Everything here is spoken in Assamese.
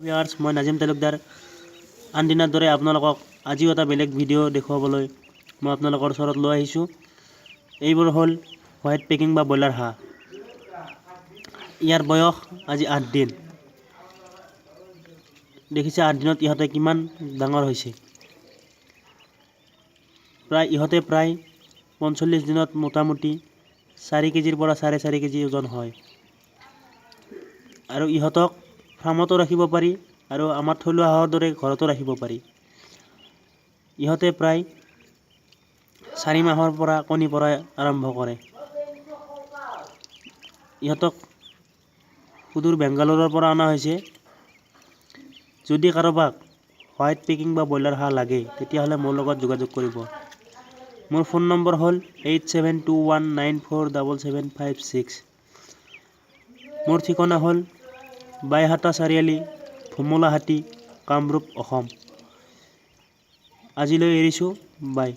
ভিউয়াৰ্ছ, মই নাজিম তালুকদাৰ আনদিনাৰ দৰে আপোনালোকক আজিও এটা বেলেগ ভিডিঅ' দেখুৱাবলৈ মই আপোনালোকৰ ওচৰত লৈ আহিছোঁ। এইবোৰ হ'ল হোৱাইট পেকিং বা ব্ৰইলাৰ হাঁহ। ইয়াৰ বয়স আজি 8 দিন। দেখিছে 8 দিনত ইহঁতে কিমান ডাঙৰ হৈছে। ইহঁতে প্ৰায় 45 দিনত মোটামুটি 4 কেজিৰ পৰা 4.5 কেজি ওজন হয়। আৰু ইহঁতক ফাৰ্মতো ৰাখিব পাৰি আৰু আমাৰ থলুৱা হাঁহৰ দৰে ঘৰতো ৰাখিব পাৰি। ইহঁতে প্ৰায় 4 মাহৰ পৰা কণী পৰা আৰম্ভ কৰে। ইহঁতক সুদূৰ বেংগালোৰৰ পৰা অনা হৈছে। যদি কাৰোবাক হোৱাইট পেকিং বা ব্ৰইলাৰ হাঁহ লাগে তেতিয়াহ'লে মোৰ লগত যোগাযোগ কৰিব। মোৰ ফোন নম্বৰ হ'ল 8721947756। মোৰ ঠিকনা হ'ল বাইহাটা চাৰিআলি, ভোমোলাহাটি, কামৰূপ, অসম। আজিলৈ এৰিছোঁ, বাই।